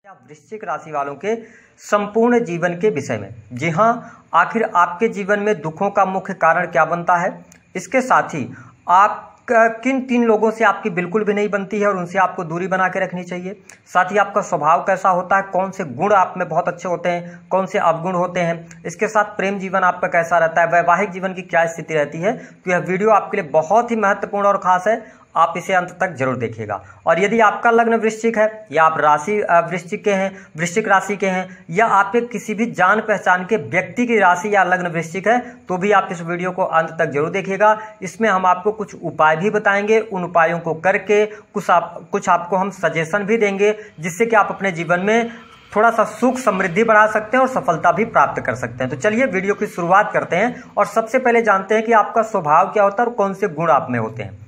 वृश्चिक राशि वालों के संपूर्ण जीवन के विषय में। जी हाँ, आखिर आपके जीवन में दुखों का मुख्य कारण क्या बनता है, इसके साथ ही आप किन 3 लोगों से आपकी बिल्कुल भी नहीं बनती है और उनसे आपको दूरी बना के रखनी चाहिए। साथ ही आपका स्वभाव कैसा होता है, कौन से गुण आप में बहुत अच्छे होते हैं, कौन से अवगुण होते हैं। इसके साथ प्रेम जीवन आपका कैसा रहता है, वैवाहिक जीवन की क्या स्थिति रहती है। तो यह वीडियो आपके लिए बहुत ही महत्वपूर्ण और खास है, आप इसे अंत तक जरूर देखिएगा। और यदि आपका लग्न वृश्चिक है या आप राशि वृश्चिक के हैं, वृश्चिक राशि के हैं, या आपके किसी भी जान पहचान के व्यक्ति की राशि या लग्न वृश्चिक है, तो भी आप इस वीडियो को अंत तक जरूर देखिएगा। इसमें हम आपको कुछ उपाय भी बताएंगे, उन उपायों को करके कुछ आपको हम सजेशन भी देंगे, जिससे कि आप अपने जीवन में थोड़ा सा सुख समृद्धि बढ़ा सकते हैं और सफलता भी प्राप्त कर सकते हैं। तो चलिए वीडियो की शुरुआत करते हैं और सबसे पहले जानते हैं कि आपका स्वभाव क्या होता है और कौन से गुण आप में होते हैं।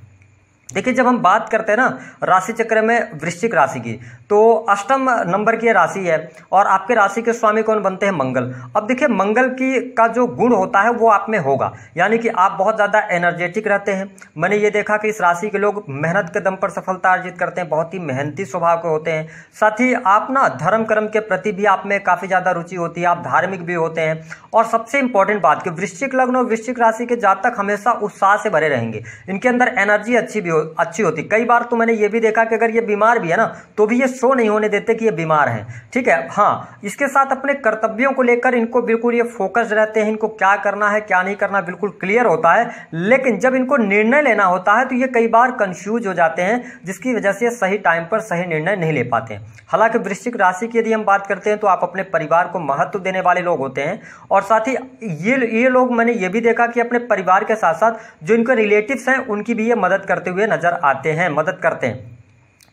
देखिए, जब हम बात करते हैं ना राशि चक्र में वृश्चिक राशि की, तो अष्टम नंबर की राशि है और आपके राशि के स्वामी कौन बनते हैं, मंगल। अब देखिए, मंगल की का जो गुण होता है वो आप में होगा, यानी कि आप बहुत ज़्यादा एनर्जेटिक रहते हैं। मैंने ये देखा कि इस राशि के लोग मेहनत के दम पर सफलता अर्जित करते हैं, बहुत ही मेहनती स्वभाव के होते हैं। साथ ही आप ना धर्म कर्म के प्रति भी आप में काफ़ी ज़्यादा रुचि होती है, आप धार्मिक भी होते हैं। और सबसे इंपॉर्टेंट बात कि वृश्चिक लग्न और वृश्चिक राशि के जातक हमेशा उत्साह से भरे रहेंगे, इनके अंदर एनर्जी अच्छी होती। कई बार तो मैंने ये भी देखा कि अगर ये बीमार भी है ना, तो भी ये शो नहीं होने देते कि ये बीमार हैं। ठीक है, हाँ, इसके साथ अपने कर्तव्यों को लेकर इनको बिल्कुल ये फोकस रहते हैं, इनको क्या करना है क्या नहीं करना बिल्कुल क्लियर होता है। लेकिन जब इनको निर्णय लेना होता है तो ये कई बार कंफ्यूज हो जाते हैं, जिसकी वजह से सही टाइम पर सही निर्णय नहीं ले पाते हैं। हालांकि वृश्चिक राशि की यदि हम बात करते हैं तो आप अपने परिवार को महत्व देने वाले लोग होते हैं। और साथ ही ये लोग, मैंने ये भी देखा कि अपने परिवार के साथ साथ जो इनके रिलेटिव्स हैं उनकी भी ये मदद करते हुए नजर आते हैं, मदद करते हैं।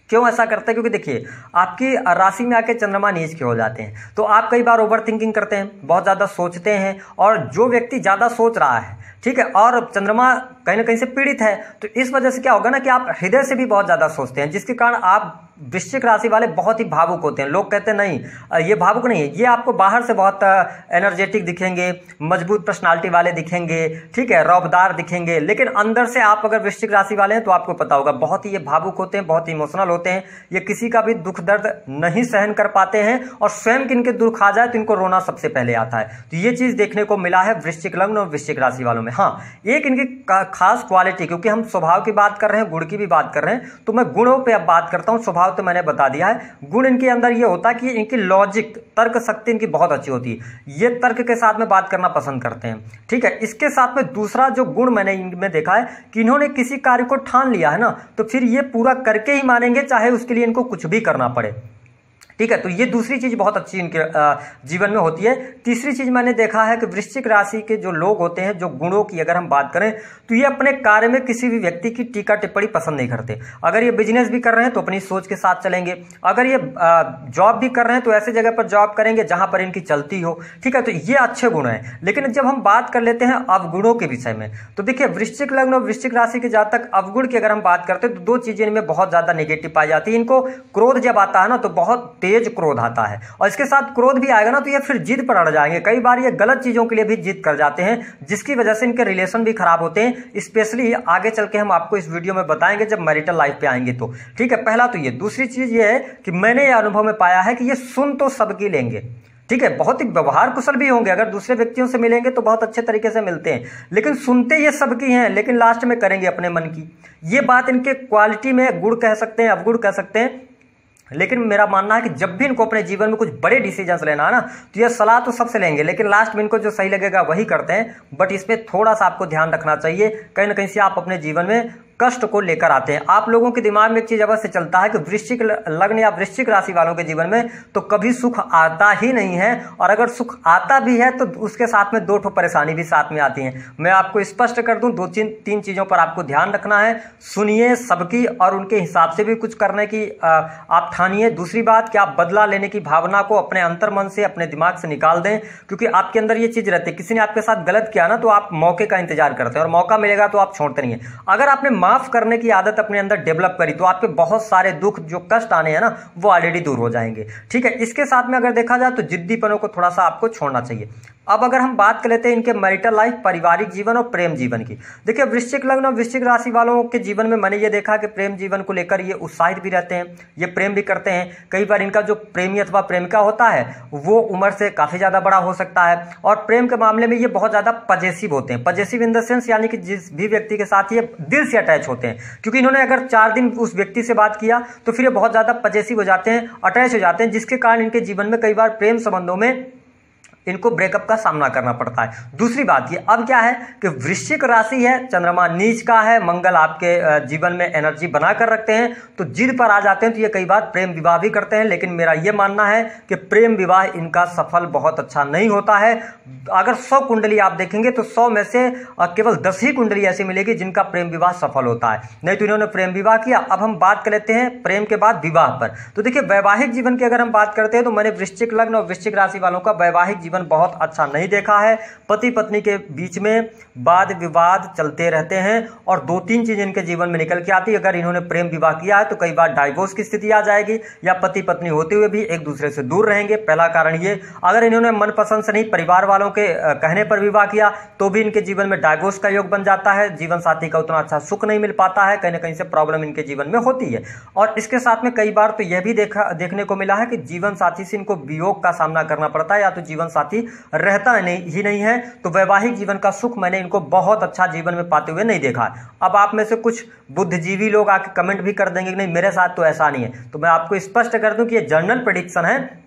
क्यों ऐसा करते हैं? क्योंकि देखिए, आपकी राशि में आके चंद्रमा नीच के हो जाते हैं, तो आप कई बार ओवर थिंकिंग करते हैं, बहुत ज़्यादा सोचते हैं। और जो व्यक्ति ज़्यादा सोच रहा है, ठीक है, और चंद्रमा कहीं ना कहीं से पीड़ित है, तो इस वजह से क्या होगा ना कि आप हृदय से भी बहुत ज़्यादा सोचते हैं, जिसके कारण आप वृश्चिक राशि वाले बहुत ही भावुक होते हैं। लोग कहते हैं नहीं, ये भावुक नहीं है, ये आपको बाहर से बहुत एनर्जेटिक दिखेंगे, मजबूत पर्सनालिटी वाले दिखेंगे, ठीक है, रौबदार दिखेंगे, लेकिन अंदर से आप अगर वृश्चिक राशि वाले हैं तो आपको पता होगा बहुत ही ये भावुक होते हैं, बहुत ही इमोशनल होते हैं। ये किसी का भी दुख दर्द नहीं सहन कर पाते हैं और स्वयं इनके दुख आ जाए तो इनको रोना सबसे पहले आता है। तो ये चीज़ देखने को मिला है वृश्चिक लग्न और वृश्चिक राशि वालों में। हाँ, एक इनकी खास क्वालिटी, क्योंकि हम स्वभाव की बात कर रहे हैं, गुण की भी बात कर रहे हैं, तो मैं गुणों पे अब बात करता हूं। स्वभाव तो मैंने बता दिया है, गुण इनके अंदर ये होता है कि इनकी लॉजिक, तर्क शक्ति इनकी बहुत अच्छी होती है। ये तर्क के साथ में बात करना पसंद करते हैं, ठीक है। इसके साथ में दूसरा जो गुण मैंने इनमें देखा है कि इन्होंने किसी कार्य को ठान लिया है ना, तो फिर ये पूरा करके ही मानेंगे, चाहे उसके लिए इनको कुछ भी करना पड़े। ठीक है, तो ये दूसरी चीज बहुत अच्छी इनके जीवन में होती है। तीसरी चीज मैंने देखा है कि वृश्चिक राशि के जो लोग होते हैं, जो गुणों की अगर हम बात करें, तो ये अपने कार्य में किसी भी व्यक्ति की टीका टिप्पणी पसंद नहीं करते। अगर ये बिजनेस भी कर रहे हैं तो अपनी सोच के साथ चलेंगे, अगर ये जॉब भी कर रहे हैं तो ऐसे जगह पर जॉब करेंगे जहां पर इनकी चलती हो। ठीक है, तो ये अच्छे गुण हैं। लेकिन जब हम बात कर लेते हैं अवगुणों के विषय में, तो देखिए, वृश्चिक लग्न और वृश्चिक राशि के जातक अवगुण की अगर हम बात करते हैं तो 2 चीजें इनमें बहुत ज्यादा नेगेटिव पाई जाती है। इनको क्रोध जब आता है ना तो बहुत तेज क्रोध आता है, और इसके साथ क्रोध भी आएगा ना तो ये फिर जिद पर अड़ जाएंगे। कई बार ये गलत चीजों के लिए भी जिद कर जाते हैं, जिसकी वजह से इनके रिलेशन भी खराब होते हैं। स्पेशली आगे चल के हम आपको इस वीडियो में बताएंगे जब मैरिटल लाइफ पे आएंगे तो। ठीक है, पहला तो ये। दूसरी चीज ये है कि मैंने ये अनुभव में पाया है कि ये सुन तो सबकी लेंगे, ठीक है, बहुत ही व्यवहार कुशल भी होंगे, अगर दूसरे व्यक्तियों से मिलेंगे तो बहुत अच्छे तरीके से मिलते हैं, लेकिन सुनते ये सबकी हैं, लेकिन लास्ट में करेंगे अपने मन की। ये बात इनके क्वालिटी में गुण कह सकते हैं, अवगुण कह सकते हैं। लेकिन मेरा मानना है कि जब भी इनको अपने जीवन में कुछ बड़े डिसीजंस लेना है ना, तो ये सलाह तो सबसे लेंगे, लेकिन लास्ट में इनको जो सही लगेगा वही करते हैं। बट इसमें थोड़ा सा आपको ध्यान रखना चाहिए, कहीं ना कहीं से आप अपने जीवन में कष्ट को लेकर आते हैं। आप लोगों के दिमाग में एक चीज अवश्य चलता है कि वृश्चिक लग्न या वृश्चिक राशि वालों के जीवन में तो कभी सुख आता ही नहीं है, और अगर सुख आता भी है तो उसके साथ में 2 परेशानी भी साथ में आती हैं। मैं आपको स्पष्ट कर दूं, 2-3 चीजों पर आपको ध्यान रखना है। सुनिए सबकी और उनके हिसाब से भी कुछ करने की आप ठानिए। दूसरी बात कि आप बदला लेने की भावना को अपने अंतर मन से, अपने दिमाग से निकाल दें, क्योंकि आपके अंदर ये चीज रहती है, किसी ने आपके साथ गलत किया ना तो आप मौके का इंतजार करते हैं, और मौका मिलेगा तो आप छोड़ते नहीं है। अगर आपने माफ करने की आदत अपने अंदर डेवलप करी तो आपके बहुत सारे दुख, जो कष्ट आने हैं ना, वो ऑलरेडी दूर हो जाएंगे। ठीक है, इसके साथ में अगर देखा जाए तो जिद्दीपनों को थोड़ा सा आपको छोड़ना चाहिए। अब अगर हम बात कर लेते हैं इनके मैरिटल लाइफ, पारिवारिक जीवन और प्रेम जीवन की। देखिए वृश्चिक लग्न और वृश्चिक राशि वालों के जीवन में मैंने ये देखा कि प्रेम जीवन को लेकर ये उत्साहित भी रहते हैं, ये प्रेम भी करते हैं। कई बार इनका जो प्रेमी अथवा प्रेमिका होता है वो उम्र से काफ़ी ज़्यादा बड़ा हो सकता है, और प्रेम के मामले में ये बहुत ज़्यादा पजेसिव होते हैं। पजेसिव इन द सेंस यानी कि जिस भी व्यक्ति के साथ ये दिल से अटैच होते हैं, क्योंकि इन्होंने अगर 4 दिन उस व्यक्ति से बात किया तो फिर ये बहुत ज़्यादा पजेसिव हो जाते हैं, अटैच हो जाते हैं, जिसके कारण इनके जीवन में कई बार प्रेम संबंधों में इनको ब्रेकअप का सामना करना पड़ता है। दूसरी बात ये अब क्या है कि वृश्चिक राशि है, चंद्रमा नीच का है, मंगल आपके जीवन में एनर्जी बनाकर रखते हैं, तो जिद पर आ जाते हैं, तो ये कई बार प्रेम विवाह भी करते हैं। लेकिन मेरा ये मानना है कि प्रेम विवाह इनका सफल बहुत अच्छा नहीं होता है। अगर 100 कुंडली आप देखेंगे तो 100 में से केवल 10 ही कुंडली ऐसी मिलेगी जिनका प्रेम विवाह सफल होता है, नहीं तो इन्होंने प्रेम विवाह किया। अब हम बात कर लेते हैं प्रेम के बाद विवाह पर। तो देखिए वैवाहिक जीवन की अगर हम बात करते हैं तो मैंने वृश्चिक लग्न और वृश्चिक राशि वालों का वैवाहिक जीवन बहुत अच्छा नहीं देखा है। पति पत्नी के बीच में वाद विवाद चलते रहते हैं और 2-3 चीज इनके जीवन में निकल के आती है। अगर इन्होंने प्रेम विवाह किया है तो कई बार डाइवोर्स की स्थिति आ जाएगी, या पति पत्नी होते हुए भी एक दूसरे से दूर रहेंगे। पहला कारण ये, अगर इन्होंने मनपसंद से नहीं परिवार वालों के कहने पर विवाह किया तो भी इनके जीवन में डाइवोर्स का योग बन जाता है, जीवन साथी का उतना अच्छा सुख नहीं मिल पाता है, कहीं ना कहीं से प्रॉब्लम इनके जीवन में होती है। और इसके साथ में कई बार तो यह भी देखने को मिला है कि जीवन साथी से इनको वियोग का सामना करना पड़ता है, या तो जीवन साथी रहता ही नहीं है, तो वैवाहिक जीवन का सुख मैंने इनको बहुत अच्छा जीवन में पाते हुए नहीं देखा। अब आप में से कुछ बुद्धिजीवी लोग आके कमेंट भी कर देंगे कि नहीं मेरे साथ तो ऐसा नहीं है, तो मैं आपको स्पष्ट कर दूं कि ये जनरल प्रेडिक्शन है।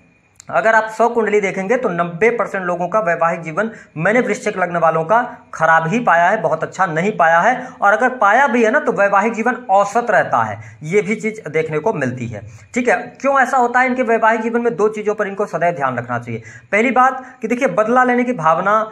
अगर आप 100 कुंडली देखेंगे तो 90% लोगों का वैवाहिक जीवन मैंने वृश्चिक लग्न वालों का खराब ही पाया है, बहुत अच्छा नहीं पाया है। और अगर पाया भी है ना तो वैवाहिक जीवन औसत रहता है, ये भी चीज देखने को मिलती है। ठीक है, क्यों ऐसा होता है इनके वैवाहिक जीवन में? 2 चीजों पर इनको सदैव ध्यान रखना चाहिए। पहली बात कि देखिए बदला लेने की भावना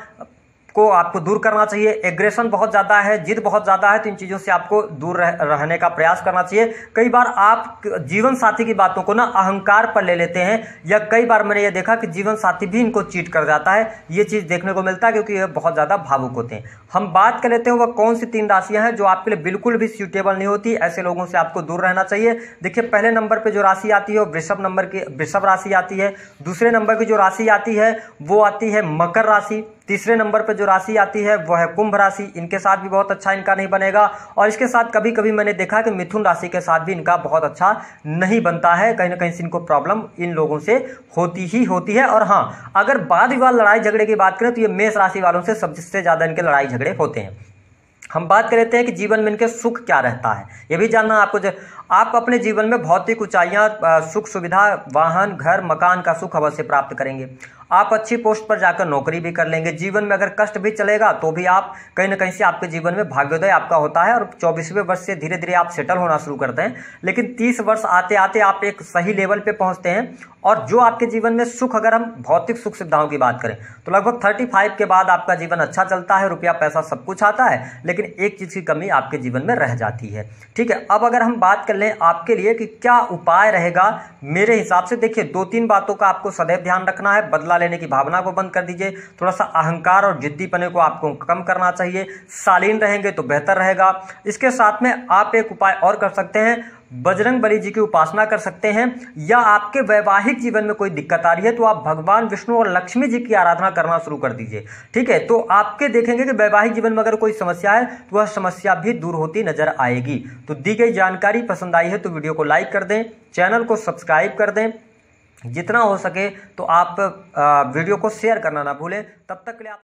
को आपको दूर करना चाहिए। एग्रेशन बहुत ज़्यादा है, जिद बहुत ज़्यादा है, तो इन चीज़ों से आपको दूर रहने का प्रयास करना चाहिए। कई बार आप जीवन साथी की बातों को ना अहंकार पर ले लेते हैं, या कई बार मैंने ये देखा कि जीवन साथी भी इनको चीट कर जाता है। ये चीज़ देखने को मिलता है क्योंकि ये बहुत ज़्यादा भावुक होते हैं। हम बात कर लेते हैं वह कौन सी 3 राशियां हैं जो आपके लिए बिल्कुल भी सूटेबल नहीं होती, ऐसे लोगों से आपको दूर रहना चाहिए। देखिए पहले नंबर पर जो राशि आती है वो वृषभ राशि आती है। दूसरे नंबर की जो राशि आती है वो आती है मकर राशि। तीसरे नंबर पर जो राशि आती है वो है कुंभ राशि। इनके साथ भी बहुत अच्छा इनका नहीं बनेगा, और इसके साथ कभी कभी मैंने देखा कि मिथुन राशि के साथ भी इनका बहुत अच्छा नहीं बनता है। कहीं ना कहीं से इनको प्रॉब्लम इन लोगों से होती ही होती है। और हाँ, अगर वाद विवाद लड़ाई झगड़े की बात करें तो ये मेष राशि वालों से सबसे ज्यादा इनके लड़ाई झगड़े होते हैं। हम बात कर लेते हैं कि जीवन में इनके सुख क्या रहता है, ये भी जानना आपको। आप अपने जीवन में भौतिक ऊंचाइयां, सुख सुविधा, वाहन, घर, मकान का सुख अवश्य प्राप्त करेंगे। आप अच्छी पोस्ट पर जाकर नौकरी भी कर लेंगे। जीवन में अगर कष्ट भी चलेगा तो भी आप कहीं ना कहीं से आपके जीवन में भाग्योदय आपका होता है, और 24वें वर्ष से धीरे धीरे आप सेटल होना शुरू करते हैं। लेकिन 30 वर्ष आते आते आप एक सही लेवल पे पहुंचते हैं, और जो आपके जीवन में सुख, अगर हम भौतिक सुख सुविधाओं की बात करें तो लगभग 35 के बाद आपका जीवन अच्छा चलता है, रुपया पैसा सब कुछ आता है, लेकिन एक चीज की कमी आपके जीवन में रह जाती है। ठीक है, अब अगर हम बात कर लें आपके लिए कि क्या उपाय रहेगा, मेरे हिसाब से देखिए 2-3 बातों का आपको सदैव ध्यान रखना है। बदला लेने की भावना को बंद कर दीजिए, थोड़ा सा अहंकार और जिद्दीपने को आपको कम करना चाहिए, शालीन रहेंगे तो बेहतर रहेगा। इसके साथ में आप एक उपाय और कर सकते हैं, बजरंग बली जी की उपासना कर सकते हैं, या आपके वैवाहिक जीवन में कोई दिक्कत आ रही है तो आप भगवान विष्णु और लक्ष्मी जी की आराधना करना शुरू कर दीजिए। ठीक है, तो आपके देखेंगे कि वैवाहिक जीवन में अगर कोई समस्या है तो वह समस्या भी दूर होती नजर आएगी। तो दी गई जानकारी पसंद आई है तो वीडियो को लाइक कर दें, चैनल को सब्सक्राइब कर दें, जितना हो सके तो आप वीडियो को शेयर करना ना भूलें। तब तक के लिए आप